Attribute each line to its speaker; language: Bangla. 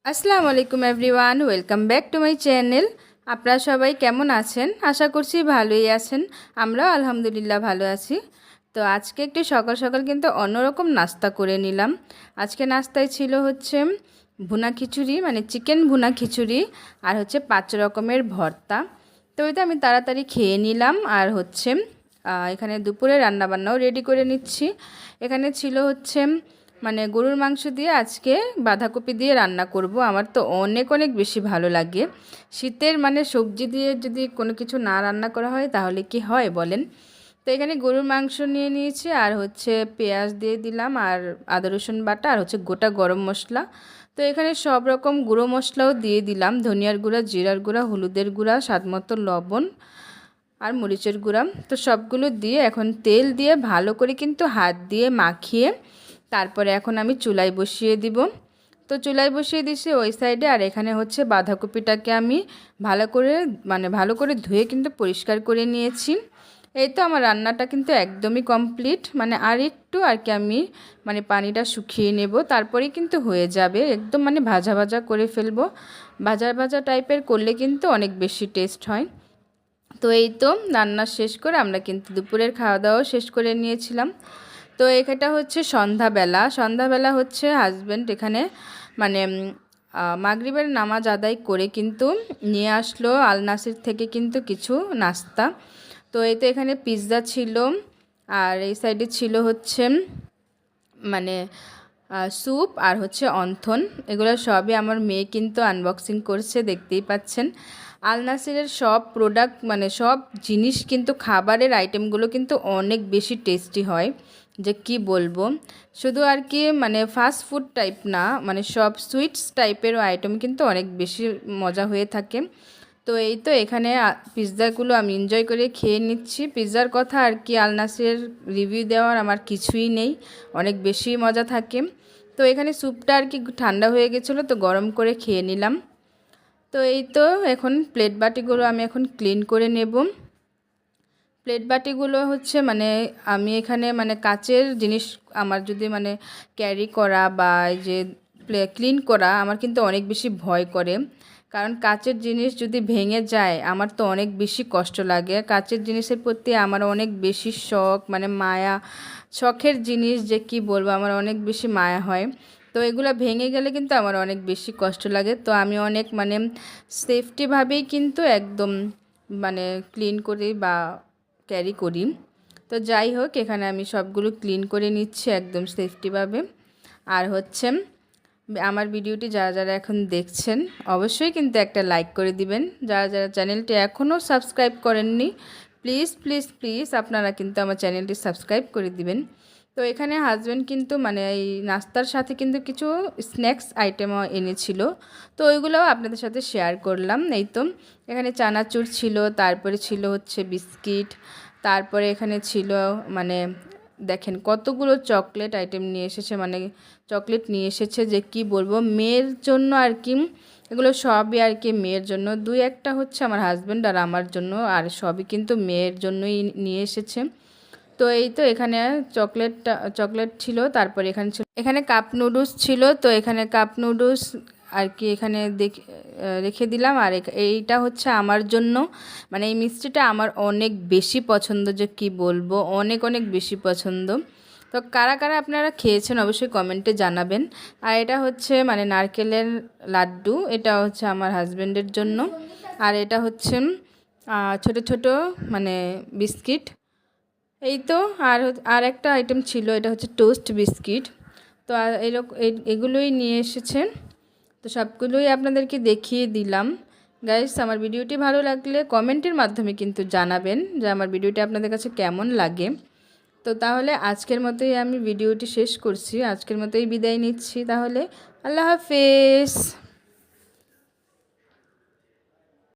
Speaker 1: আসসালামু আলাইকুম everyone, welcome back to my channel. আপনারা সবাই কেমন আছেন? আশা করছি ভালোই আছেন। আমরাও আলহামদুলিল্লাহ ভালো আছি। তো আজকে একটু সকাল সকাল কিন্তু অন্যরকম নাস্তা করে নিলাম। আজকে নাস্তায় ছিল হচ্ছে ভুনা খিচুড়ি, মানে চিকেন ভুনা খিচুড়ি, আর হচ্ছে 5 রকমের ভর্তা। তো ওইটা আমি তাড়াতাড়ি খেয়ে নিলাম। আর হচ্ছে এখানে দুপুরে রান্নাবান্নাও রেডি করে নিচ্ছি। এখানে ছিল হচ্ছে মানে গরুর মাংস দিয়ে আজকে বাঁধাকপি দিয়ে রান্না করব। আমার তো অনেক অনেক বেশি ভালো লাগে। শীতের মানে সবজি দিয়ে যদি কোনো কিছু না রান্না করা হয় তাহলে কি হয় বলেন? তো এখানে গরুর মাংস নিয়ে নিয়েছি, আর হচ্ছে পেঁয়াজ দিয়ে দিলাম, আর আদা রসুন বাটা, আর হচ্ছে গোটা গরম মশলা। তো এখানে সব রকম গুঁড়ো মশলাও দিয়ে দিলাম, ধনিয়ার গুঁড়া, জিরার গুঁড়া, হলুদের গুঁড়া, স্বাদমতো লবণ, আর মরিচের গুঁড়া। তো সবগুলো দিয়ে এখন তেল দিয়ে ভালো করে কিন্তু হাত দিয়ে মাখিয়ে তারপরে এখন আমি চুলায় বসিয়ে দিব। তো চুলায় বসিয়ে দিছি ওই সাইডে। আর এখানে হচ্ছে বাঁধাকপিটাকে আমি ভালো করে ধুয়ে কিন্তু পরিষ্কার করে নিয়েছি। এই তো আমার রান্নাটা কিন্তু একদমই কমপ্লিট। মানে আর একটু আর কি আমি পানিটা শুকিয়ে নেব, তারপরেই কিন্তু হয়ে যাবে। একদম ভাজা ভাজা করে ফেলবো। ভাজা ভাজা টাইপের করলে কিন্তু অনেক বেশি টেস্ট হয়। তো এই তো রান্না শেষ করে আমরা কিন্তু দুপুরের খাওয়া দাওয়াও শেষ করে নিয়েছিলাম। তো এটা হচ্ছে সন্ধ্যাবেলা হচ্ছে হাজব্যান্ড এখানে মাগরিবের নামাজ আদায় করে কিন্তু নিয়ে আসলো আল নাসির থেকে কিন্তু কিছু নাস্তা। তো এই তো এখানে পিৎজা ছিল, আর এই সাইডে ছিল হচ্ছে মানে স্যুপ, আর হচ্ছে অন্থন। এগুলো সবই আমার মেয়ে কিন্তু আনবক্সিং করছে, দেখতেই পাচ্ছেন। আল নাসিরের সব প্রোডাক্ট সব জিনিস কিন্তু খাবারের আইটেমগুলো কিন্তু অনেক বেশি টেস্টি হয়, যে কি বলবো। শুধু আর কি ফাস্ট ফুড টাইপ না, সব সুইটস টাইপেরও আইটেম কিন্তু অনেক বেশি মজা হয়ে থাকে। তো এই তো এখানে পিৎজাগুলো আমি এনজয় করে খেয়ে নিচ্ছি। পিৎজার কথা আর কি আল নাসিরের রিভিউ দেওয়ার আমার কিছুই নেই, অনেক বেশি মজা থাকে। তো এখানে স্যুপটা আর কি ঠান্ডা হয়ে গেছিলো, তো গরম করে খেয়ে নিলাম। তো এই তো এখন প্লেট বাটিগুলো আমি এখন ক্লিন করে নেব। প্লেট বাটিগুলো হচ্ছে আমি এখানে কাচের জিনিস আমার যদি ক্যারি করা বা যে ক্লিন করা আমার কিন্তু অনেক বেশি ভয় করে। কারণ কাচের জিনিস যদি ভেঙে যায় আমার তো অনেক বেশি কষ্ট লাগে। কাচের জিনিসের প্রতি আমার অনেক বেশি শখ, মায়া, শখের জিনিস যে কি বলবো, আমার অনেক বেশি মায়া হয়। তো এগুলো ভেঙে গেলে কিন্তু আমার অনেক বেশি কষ্ট লাগে। তো আমি অনেক সেফটিভাবেই কিন্তু একদম ক্লিন করি বা ক্যারি করি। তো যাই হোক, এখানে আমি সবগুলো ক্লিন করে নিচ্ছি একদম সেফটিভাবে। আর হচ্ছে আমার ভিডিওটি যারা যারা এখন দেখছেন অবশ্যই কিন্তু একটা লাইক করে দিবেন। যারা যারা চ্যানেলটি এখনও সাবস্ক্রাইব করেননি প্লিজ প্লিজ প্লিজ আপনারা কিন্তু আমার চ্যানেলটি সাবস্ক্রাইব করে দিবেন। তো এখানে হাজব্যান্ড কিন্তু এই নাস্তার সাথে কিন্তু কিছু স্ন্যাক্স আইটেমও এনেছিল, তো ওইগুলোও আপনাদের সাথে শেয়ার করলাম। এই তো এখানে চানাচুর ছিল, তারপরে ছিল হচ্ছে বিস্কিট, তারপরে এখানে ছিল দেখেন কতগুলো চকলেট আইটেম নিয়ে এসেছে, চকলেট নিয়ে এসেছে যে কি বলবো, মেয়ের জন্য আর কি। এগুলো সবই আর কি মেয়ের জন্য, দুই একটা হচ্ছে আমার হাজব্যান্ড আর আমার জন্য, আর সবই কিন্তু মেয়ের জন্যই নিয়ে এসেছে। তো এই তো এখানে চকলেট ছিল, তারপরে এখানে কাপ নুডলস ছিল। তো এখানে কাপ নুডলস আর কি এখানে রেখে দিলাম। আর এইটা হচ্ছে আমার জন্য, এই মিষ্টিটা আমার অনেক বেশি পছন্দ, যে কি বলবো, অনেক অনেক বেশি পছন্দ। তো কারা কারা আপনারা খেয়েছেন অবশ্যই কমেন্টে জানাবেন। আর এটা হচ্ছে নারকেলের লাড্ডু, এটা হচ্ছে আমার হাজব্যান্ডের জন্য। আর এটা হচ্ছে ছোট ছোট বিস্কিট। এই তো আর একটা আইটেম ছিল, এটা হচ্ছে টোস্ট বিস্কিট। তো আর এগুলোই নিয়ে এসেছেন। তো সবগুলোই আপনাদেরকে দেখিয়ে দিলাম। গাইস, আমার ভিডিওটি ভালো লাগলে কমেন্টের মাধ্যমে কিন্তু জানাবেন যে আমার ভিডিওটি আপনাদের কাছে কেমন লাগে। তো তাহলে আজকের মতোই আমি ভিডিওটি শেষ করছি, আজকের মতোই বিদায় নিচ্ছি। তাহলে আল্লাহ হাফেজ।